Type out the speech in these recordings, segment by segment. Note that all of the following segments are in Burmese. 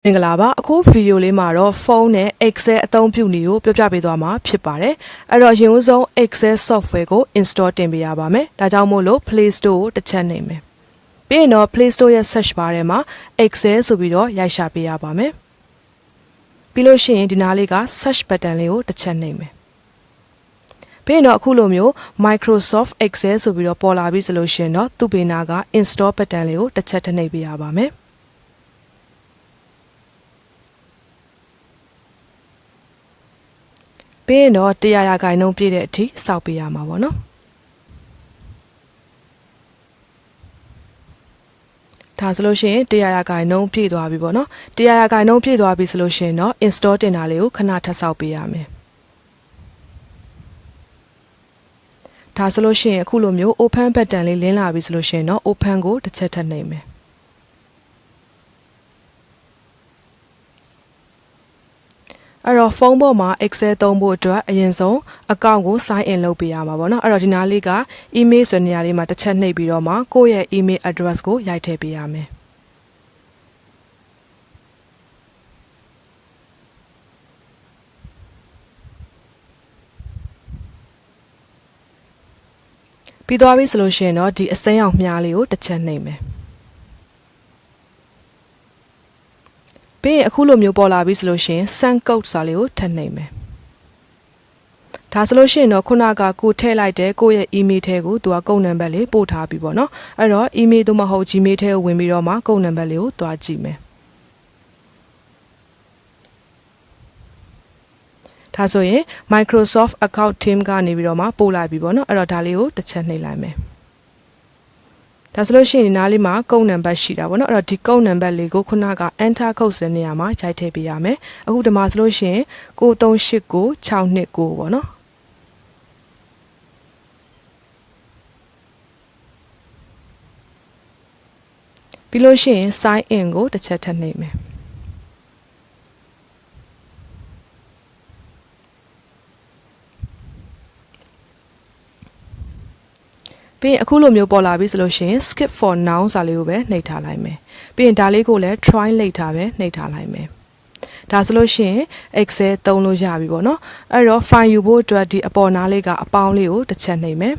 မင်္ဂလာပါအခုဗီဒီယိုလေးမှာတော့ဖုန်းနဲ့ Excel အသုံးပြုနည်းကိုပြောပြပေးသွားမှာဖြစ်ပါတယ်အဲ့တော့ရင်ဦးဆုံး Excel software ကို install တင်ပေးရပါမယ်ဒါကြောင့်မို့လို့ Play Store ကိုတစ်ချက်နှိပ်မယ်ပြီးရင်တော့ Play Store ရဲ့ search bar ထဲမှာ Excel ဆိုပြီးတော့ရိုက်ရှာပေးရပါမယ်ပြီးလို့ရှိရင်ဒီနားလေးက search button လေးကိုတစ်ချက်နှိပ်မယ်ပြီးရင်တော့အခုလိုမျိုး Microsoft Excel ဆိုပြီးတော့ပေါ်လာပြီဆိုလို့ရှိရင်တော့သူ့ဘေးနားက install button လေးကိုတစ်ချက်ထပ်နှိပ်ပေးရပါမယ်ပြီးရင်တော့100ရာခိုင်နှုန်းပြည့်တဲ့အထိစောက်ပေးရမှာပေါ့နော်ဒါဆိုလို့ရှိရင်100ရာခိုင်နှုန်းပြည့်သွားပြီပေါ့နော်100ရာခိုင်နှုန်းပြည့်သွားပြီဆိုလို့ရှိရင်တော့ install တင်တာလေးကိုခဏထပ်စောက်ပေးရမယ်ဒါဆိုလို့ရှိရင်အခုလိုမျိုး open button လေးလင်းလာပြီဆိုလို့ရှိရင်တော့ open ကိုတစ်ချက်ထပ်နှိပ်မယ်အဲ့တော့ဖုန်းပေါ်မှာ Excel သုံးဖို့အတွက်အရင်ဆုံး account ကို sign in လုပ်ပေးရမှာပေါ့နော်အဲ့တော့ဒီနားလေးက email ဆိုတဲ့နေရာလေးမှာတစ်ချက်နှိပ်ပြီးတော့မှကိုယ့်ရဲ့ email address ကိုရိုက်ထည့်ပေးရမယ်ပြီးသွားပြီဆိုလို့ရှိရင်တော့ဒီအစိမ်းအောင်မြားလေးကိုတစ်ချက်နှိပ်မယ်ပြီးရင်အခုလိုမျိုးပေါ်လာပြီဆိုလို့ရှိရင် send code ဆိုတာလေးကိုထပ်နှိပ်မယ်ဒါဆိုလို့ရှိရင်တော့ခုနကကိုထည့်လိုက်တဲ့ကိုယ့်ရဲ့ email ထဲကိုသူကကုတ်နံပါတ်လေးပို့ထားပြီပေါ့နော်အဲ့တော့ email သို့မဟုတ် Gmail ထဲကိုဝင်ပြီးတော့မှကုတ်နံပါတ်လေးကိုတွားကြည့်မယ်ဒါဆိုရင် Microsoft account team ကနေပြီးတော့မှပို့လိုက်ပြီပေါ့နော်အဲ့တော့ဒါလေးကိုတစ်ချက်နှိပ်လိုက်မယ်ဒါဆိုလို့ရှိရင်ဒီနားလေးမှာကုတ်နံပါတ်ရှိတာပေါ့နော်အဲ့တော့ဒီကုတ်နံပါတ်လေးကိုခုနက enter code ဆိုတဲ့နေရာမှာရိုက်ထည့်ပေးရမယ်အခုဒီမှာဆိုလို့ရှိရင်938962ပေါ့နော်ပြီးလို့ရှိရင် sign in ကိုတစ်ချက်ထပ်နှိပ်မယ်ပြီးရင်အခုလိုမျိုးပေါ်လာပြီဆိုလို့ရှိရင် skip for now စာလေးကိုပဲနှိပ်ထားလိုက်မယ်ပြီးရင်ဒါလေးကိုလည်း try လိုက်တာပဲနှိပ်ထားလိုက်မယ်ဒါဆိုလို့ရှိရင် Excel သုံးလို့ရပြီပေါ့နော်အဲ့တော့ file ယူဖို့အတွက်ဒီအပေါ်နားလေးကအပေါင်းလေးကိုတစ်ချက်နှိပ်မယ်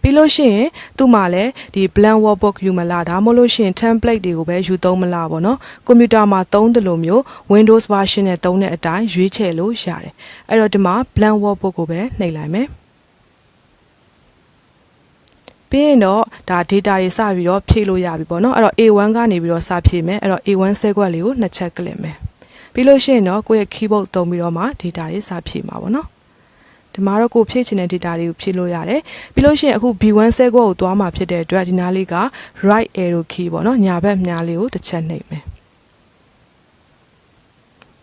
ပြီးလို့ရှိရင်သူ့မှာလည်းဒီ blank workbook ယူမလားဒါမှမဟုတ်လို့ရှိရင် template တွေကိုပဲယူသုံးမလားပေါ့နော်ကွန်ပျူတာမှာသုံးတယ်လို့မျိုး Windows version နဲ့သုံးတဲ့အတိုင်းရွေးချယ်လို့ရတယ်အဲ့တော့ဒီမှာ blank workbook ကိုပဲနှိပ်လိုက်မယ်ပြီးရင်တော့ဒါ data တွေစပြီးတော့ဖြည့်လို့ရပြီပေါ့နော်အဲ့တော့ A1 ကနေပြီးတော့စဖြည့်မယ်အဲ့တော့ A1 ဆဲကွက်လေးကိုနှစ်ချက်ကလစ်မယ်ပြီးလို့ရှိရင်တော့ကိုယ့်ရဲ့ keyboard သုံးပြီးတော့မှ data တွေစဖြည့်မှာပေါ့နော်ဒီမှာတော့ကိုဖြည့်ချင်တဲ့ data တွေကိုဖြည့်လို့ရတယ်ပြီးလို့ရှိရင်အခု B1 ဆဲကွက်ကိုသွားမှာဖြစ်တဲ့အတွက်ဒီနားလေးက right arrow key ပေါ့နော်ညာဘက်မြားလေးကိုတစ်ချက်နှိပ်မယ်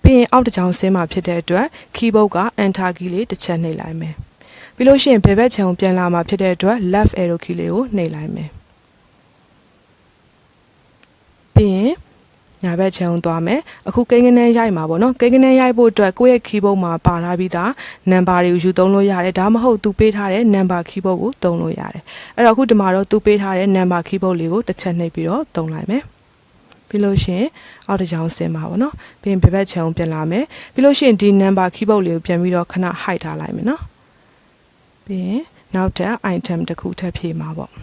ပြီးရင်အောက်တစ်ချောင်းဆင်းမှာဖြစ်တဲ့အတွက် keyboard က enter key လေးတစ်ချက်နှိပ်လိုက်မယ်ပြီးလို့ရှိရင်ဘယ်ဘက်ခြံကိုပြန်လာမှာဖြစ်တဲ့အတွက် left arrow key လေးကိုနှိပ်လိုက်မယ်ပြီးရင်ညာဘက်ခြံကိုသွားမယ်အခုကိန်းကနန်းရိုက်မှာပေါ့နော်ကိန်းကနန်းရိုက်ဖို့အတွက်ကိုယ့်ရဲ့ keyboard မှာပါထားပြီးသား number တွေကိုယူသုံးလို့ရတယ်ဒါမှမဟုတ်သူပေးထားတဲ့ number keyboard ကိုသုံးလို့ရတယ်အဲ့တော့အခုဒီမှာတော့သူပေးထားတဲ့ number keyboard လေးကိုတစ်ချက်နှိပ်ပြီးတော့သုံးလိုက်မယ်ပြီးလို့ရှိရင်အောက်တစ်ချောင်းဆင်းပါပေါ့နော်ပြီးရင်ဘယ်ဘက်ခြံကိုပြန်လာမယ်ပြီးလို့ရှိရင်ဒီ number keyboard လေးကိုပြန်ပြီးတော့ခဏ hide ထားလိုက်မယ်နော်ပြီးရင်နောက်ထပ် item တစ်ခုထပ်ဖြည့်မှာပေါ့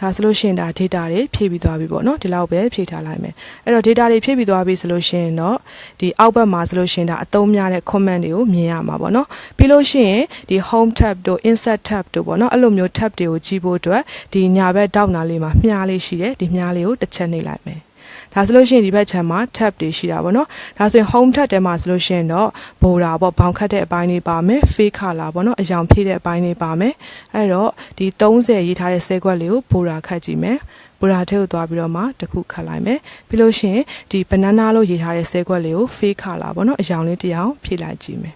ဒါဆိုလို့ရှိရင်ဒါ data တွေဖြည့်ပြီးသွားပြီပေါ့နော်ဒီလောက်ပဲဖြည့်ထားလိုက်မယ်အဲ့တော့ data တွေဖြည့်ပြီးသွားပြီဆိုလို့ရှိရင်တော့ဒီအောက်ဘက်မှာဆိုလို့ရှိရင်ဒါအသုံးများတဲ့ comment တွေကိုမြင်ရမှာပေါ့နော်ပြီးလို့ရှိရင်ဒီ home tab တို့ insert tab တို့ပေါ့နော်အဲ့လိုမျိုး tab တွေကိုကြည့်ဖို့အတွက်ဒီညာဘက်ထောက်နာလေးမှာမြားလေးရှိတယ်ဒီမြားလေးကိုတစ်ချက်နှိပ်လိုက်မယ်ဒါဆိုလို့ရှိရင်ဒီဘက်ခြမ်းမှာ tab တွေရှိတာပေါ့နော်ဒါဆိုရင် home tab ထဲမှာဆိုလို့ရှိရင်တော့ border ပေါ့ဘောင်ခတ်တဲ့အပိုင်းတွေပါမယ် fake color ပေါ့နော်အရောင်ဖြည့်တဲ့အပိုင်းတွေပါမယ်အဲ့တော့ဒီ30ရေးထားတဲ့ဆဲကွက်လေးကို border ခတ်ကြည့်မယ် border ထဲကိုသွားပြီးတော့မှတစ်ခုခတ်လိုက်မယ်ပြီးလို့ရှိရင်ဒီ banana လို့ရေးထားတဲ့ဆဲကွက်လေးကို fake color ပေါ့နော်အရောင်လေးတစ်ရောင်ဖြည့်လိုက်ကြည့်မယ်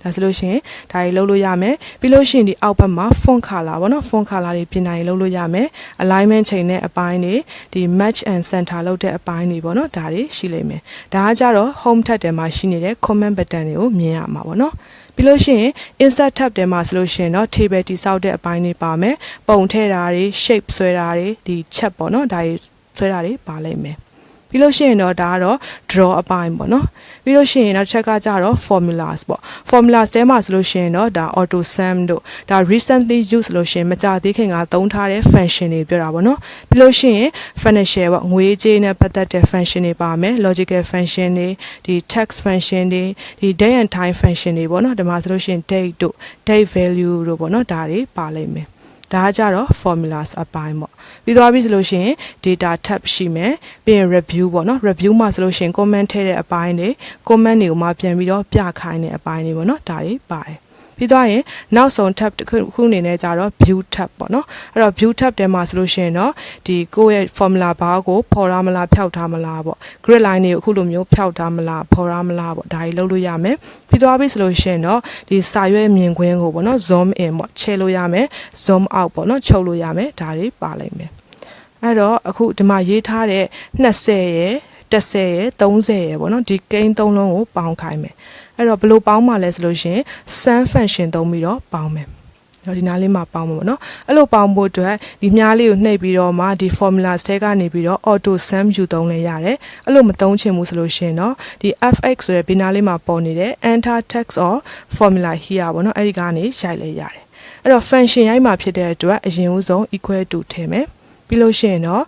ဒါဆိုလို့ရှိရင်ဒါတွေလုပ်လို့ရမယ်ပြီးလို့ရှိရင်ဒီအောက်ဘက်မှာ font color ပေါ့နော် font color တွေပြင်နိုင်လုပ်လို့ရမယ် alignment ချိန်တဲ့အပိုင်းတွေဒီ match and center လုပ်တဲ့အပိုင်းတွေပေါ့နော်ဒါတွေရှိလိမ့်မယ်ဒါကကြတော့ home tab ထဲမှာရှိနေတဲ့ comment button တွေကိုမြင်ရမှာပေါ့နော်ပြီးလို့ရှိရင် insert tab ထဲမှာဆိုလို့ရှိရင်တော့ table တိစောက်တဲ့အပိုင်းတွေပါမယ်ပုံထည့်တာတွေ shape ဆွဲတာတွေဒီ chat ပေါ့နော်ဒါတွေဆွဲတာတွေပါလိမ့်မယ်ပြီးလို့ရှိရင်တော့ဒါကတော့ draw အပိုင်းပေါ့နော်ပြီးလို့ရှိရင်နောက်တစ်ချက်ကကြတော့ formulas ပေါ့ formulas ထဲမှာဆိုလို့ရှိရင်တော့ဒါ auto sum တို့ဒါ recently used လို့ရှိရင်မကြသေးခင်ကသုံးထားတဲ့ function တွေပြောတာပေါ့နော်ပြီးလို့ရှိရင် financial ပေါ့ငွေကြေးနဲ့ပတ်သက်တဲ့ function တွေပါမယ် logical function တွေဒီ text function တွေဒီ day and time function တွေပေါ့နော်ဒီမှာဆိုလို့ရှိရင် date တို့ date value တို့ပေါ့နော်ဒါတွေပါလိမ့်မယ်ဒါကြတော့ formulas အပိုင်းပေါ့ပြီးသွားပြီဆိုလို့ရှိရင် data tab ရှိမယ်ပြီးရင် review ပေါ့နော် review မှာဆိုလို့ရှိရင် comment ထည့်တဲ့အပိုင်းတွေ comment တွေကိုမှပြန်ပြီးတော့ပြခိုင်းတဲ့အပိုင်းတွေပေါ့နော်ဒါတွေပါတယ်ပြီးသွားရင်နောက်ဆုံး tab တစ်ခုအနေနဲ့ကြတော့ view tab ပေါ့နော်အဲ့တော့ view tab ထဲမှာဆိုလို့ရှိရင်တော့ဒီကိုယ့်ရဲ့ formula bar ကိုဖော်ထားမလားဖျောက်ထားမလားပေါ့ grid line တွေကိုအခုလိုမျိုးဖျောက်ထားမလားဖော်ထားမလားပေါ့ဒါတွေလုပ်လို့ရမယ်ပြီးသွားပြီဆိုလို့ရှိရင်တော့ဒီစာရွက်မြင်ကွင်းကိုပေါ့နော် zoom in ပေါ့ချဲလို့ရမယ် zoom out ပေါ့နော်ချုပ်လို့ရမယ်ဒါတွေပါလိမ့်မယ်အဲ့တော့အခုဒီမှာရေးထားတဲ့20ရယ်10ရယ်30ရယ်ပေါ့နော်ဒီကိန်းသုံးလုံးကိုပေါင်းခိုင်းမယ်အဲ့တော့ဘယ်လိုပေါင်းမှာလဲဆိုလို့ရှင် sum function သုံးပြီးတော့ပေါင်းမယ်ဒီနားလေးမှာပေါင်းမှာပေါ့နော်အဲ့လိုပေါင်းဖို့အတွက်ဒီမြားလေးကိုနှိပ်ပြီးတော့မှဒီ formulas ထဲကနေပြီးတော့ auto sum ယူသုံးလဲရတယ်အဲ့လိုမသုံးချင်ဘူးဆိုလို့ရှင်တော့ဒီ fx ဆိုတဲ့ဒီနားလေးမှာပေါ်နေတဲ့ enter text or formula here ပေါ့နော်အဲ့ဒီကနေရိုက်လဲရတယ်အဲ့တော့ function ရိုက်မှာဖြစ်တဲ့အတွက်အရင်ဦးဆုံး equal to ထည့်မယ်ပြီးလို့ရှိရင်တော့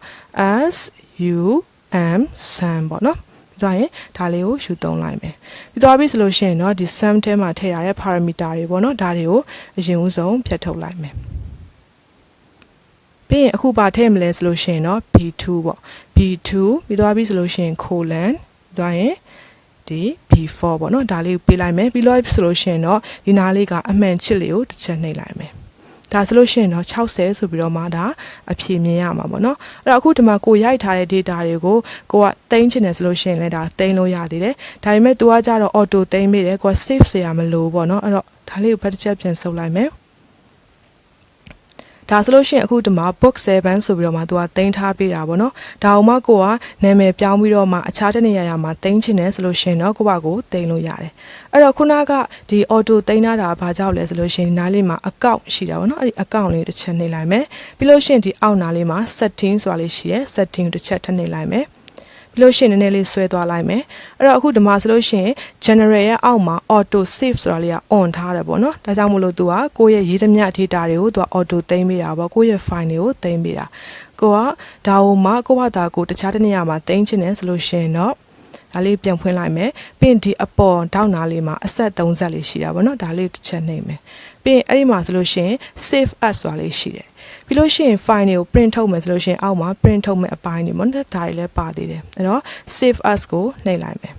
s u m sum ပေါ့နော်ပြီးတော့ရင်ဒါလေးကိုယူသုံးလိုက်မယ်ပြီးတော့ပြီဆိုလို့ရှိရင်တော့ဒီ sum ထဲမှာထည့်ရတဲ့ parameter တွေပေါ့နော်ဒါတွေကိုအရင်ဦးဆုံးဖြတ်ထုတ်လိုက်မယ်ပြီးရင်အခုပါထည့်မလဲဆိုလို့ရှိရင်တော့ b2 ပေါ့ b2 ပြီးတော့ပြီဆိုလို့ရှိရင် colon ပြီးတော့ရင်ဒီ b4 ပေါ့နော်ဒါလေးကိုပေးလိုက်မယ်ပြီးတော့ဆိုလို့ရှိရင်တော့ဒီနားလေးကအမှန်ချစ်လေးကိုတစ်ချက်နှိပ်လိုက်မယ်ဒါဆိုလို့ရှိရင်တော့60ဆိုပြီးတော့မှဒါအဖြေမြင်ရမှာပေါ့နော်အဲ့တော့အခုဒီမှာကိုရိုက်ထားတဲ့ data တွေကိုကိုကသိမ်းချင်တယ်ဆိုလို့ရှိရင်လည်းဒါသိမ်းလို့ရသေးတယ်ဒါပေမဲ့ तू ကကြတော့ auto သိမ်းမိတယ်ကိုက save စရာမလိုပေါ့နော်အဲ့တော့ဒါလေးကိုဘက်တစ်ချက်ပြန်ဆုပ်လိုက်မယ်ဒါဆိုလို့ရှိရင်အခုဒီမှာ book 7ဆိုပြီးတော့မှသူကတင်ထားပေးတာပေါ့နော်ဒါအောင်မှကိုကနာမည်ပြောင်းပြီးတော့မှအခြားတစ်နေရာမှာတင်ချင်တယ်ဆိုလို့ရှိရင်တော့ကိုကကိုတင်လို့ရတယ်အဲ့တော့ခုနကဒီ auto တင်ထားတာဘာကြောင့်လဲဆိုလို့ရှိရင်နားလေးမှာ account ရှိတာပေါ့နော်အဲ့ဒီ account လေးတစ်ချက်နှိပ်လိုက်မယ်ပြီးလို့ရှိရင်ဒီအောက်နားလေးမှာ setting ဆိုတာလေးရှိရဲ setting တစ်ချက်ထပ်နှိပ်လိုက်မယ်ပြီးလို့ရှိရင်နည်းနည်းလေးဆွဲသွားလိုက်မယ်အဲ့တော့အခုဒီမှာဆိုလို့ရှိရင် general ရဲ့အောက်မှာ auto save ဆိုတာလေးက on ထားတယ်ပေါ့နော်ဒါကြောင့်မို့လို့သူကကိုယ့်ရဲ့ရေးသမျှ data တွေကိုသူက auto သိမ်းပေးတာပေါ့ကိုယ့်ရဲ့ file တွေကိုသိမ်းပေးတာကိုကဒါကိုမှကိုယ့်ဘာသာကိုတခြားတစ်နေရာမှာသိမ်းချင်တယ်ဆိုလို့ရှိရင်တော့ဒါလေးပြန်ဖွင့်လိုက်မယ်ပြီးရင်ဒီအပေါ်ထောက်နာလေးမှာအဆက်3ဆက်လေးရှိတာပေါ့နော်ဒါလေးတစ်ချက်နှိပ်မယ်ပြီးရင်အဲ့ဒီမှာဆိုလို့ရှိရင် save as ဆိုတာလေးရှိတယ်ပြီးလို့ရှိရင် file တွေကို print ထုတ်မယ်ဆိုလို့ရှိရင်အောက်မှာ print ထုတ်မယ်အပိုင်းတွေပေါ့နော်ဒါတွေလည်းပါသေးတယ်အဲ့တော့ save as ကိုနှိပ်လိုက်မယ်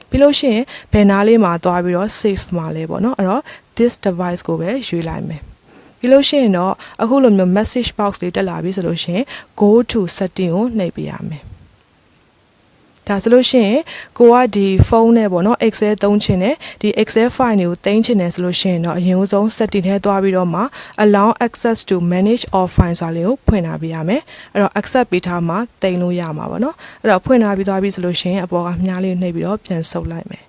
ပြီးလို့ရှိရင်ဘယ်နားလေးမှာသွားပြီးတော့ save မှာလဲပေါ့နော်အဲ့တော့ this device ကိုပဲရွေးလိုက်မယ်ပြီးလို့ရှိရင်တော့အခုလိုမျိုး message box လေးတက်လာပြီဆိုလို့ရှိရင် go to setting ကိုနှိပ်ပေးရမယ်ဒါဆိုလို့ရှိရင်ကိုကဒီဖုန်းနဲ့ပေါ့နော် Excel သုံးချင်တယ်ဒီ Excel file တွေကိုသိမ်းချင်တယ်ဆိုလို့ရှိရင်တော့အရင်ဆုံး setting ထဲသွားပြီးတော့မှ allow access to manage all files ဆိုတာလေးကိုဖွင့်ထားပေးရမယ်အဲ့တော့ accept ပေးထားမှသိမ်းလို့ရမှာပေါ့နော်အဲ့တော့ဖွင့်ထားပြီးသွားပြီဆိုလို့ရှိရင်အပေါ်ကမြားလေးနှိပ်ပြီးတော့ပြန်ဆုပ်လိုက်မယ်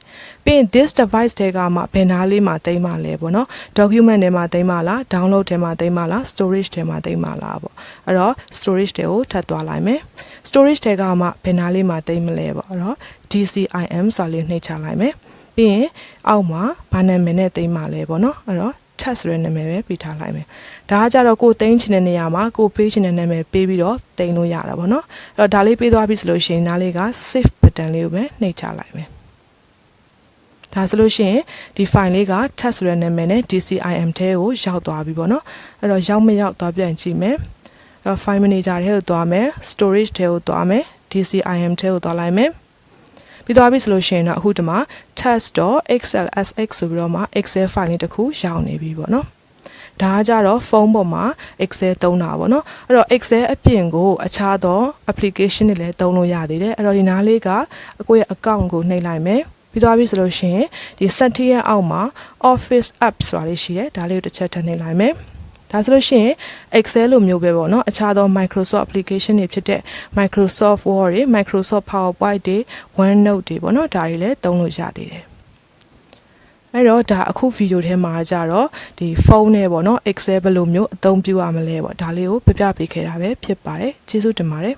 ပြီးရင် this device ထဲကမှဘယ်နားလေးမှာသိမ်းမှလဲပေါ့နော် document ထဲမှာသိမ်းမှလား download ထဲမှာသိမ်းမှလား storage ထဲမှာသိမ်းမှလားပေါ့အဲ့တော့ storage ထဲကိုထပ်သွားလိုက်မယ် storage ထဲကမှဘယ်နားလေးမှာသိမ်းမလဲပေါ့အဲ့တော့ DCIM ဆိုတာလေးနှိပ်ချလိုက်မယ်ပြီးရင်အောက်မှာဘာနာမည်နဲ့သိမ်းမှလဲပေါ့နော်အဲ့တော့ test ဆိုတဲ့နာမည်ပဲပေးထားလိုက်မယ်ဒါကကြတော့ကိုသိမ်းချင်တဲ့နေရာမှာကိုပေးချင်တဲ့နာမည်ပေးပြီးတော့သိမ်းလို့ရတာပေါ့နော်အဲ့တော့ဒါလေးပေးသွားပြီဆိုလို့ရှိရင်နားလေးက save button လေးကိုပဲနှိပ်ချလိုက်မယ်ဒါဆိုလို့ရှိရင်ဒီ file လေးက test ဆိုတဲ့နာမည်နဲ့ DCIM ထဲကိုရောက်သွားပြီပေါ့နော်အဲ့တော့ရောက်မရောက်သွားပြန်ကြည့်မယ်အဲ့တော့ file manager ထဲကိုသွားမယ် storage ထဲကိုသွားမယ် DCIM ထဲကိုသွားလိုက်မယ်ပြီးသွားပြီဆိုလို့ရှိရင်တော့အခုဒီမှာ test.xlsx ဆိုပြီးတော့မှ Excel file လေးတစ်ခုရောက်နေပြီပေါ့နော်ဒါကကြတော့ဖုန်းပေါ်မှာ Excel သုံးတာပေါ့နော်အဲ့တော့ Excel အပြင်ကိုအခြားသော application တွေလည်းသုံးလို့ရသေးတယ်အဲ့တော့ဒီနားလေးကကိုယ့်ရဲ့ account ကိုနှိပ်လိုက်မယ် ပြီးသွားပြီဆိုလို့ရှိရင်ဒီ setting ရဲ့အောက်မှာ office apps ဆိုတာလေးရှိတယ်ဒါလေးကိုတစ်ချက်ထပ်နေလိုက်မယ်ဒါဆိုလို့ရှိရင် Excel လိုမျိုးပဲပေါ့နော်အခြားသော Microsoft application တွေဖြစ်တဲ့ Microsoft Word တွေ Microsoft PowerPoint တွေ OneNote တွေပေါ့နော်ဒါတွေလည်းသုံးလို့ရသေးတယ်အဲ့တော့ဒါအခုဗီဒီယိုထဲမှာကြတော့ဒီဖုန်းနဲ့ပေါ့နော် Excel ဘယ်လိုမျိုးအသုံးပြုရမလဲပေါ့ဒါလေးကိုပြပြပေးခဲ့တာပဲဖြစ်ပါတယ်ကျေးဇူးတင်ပါတယ်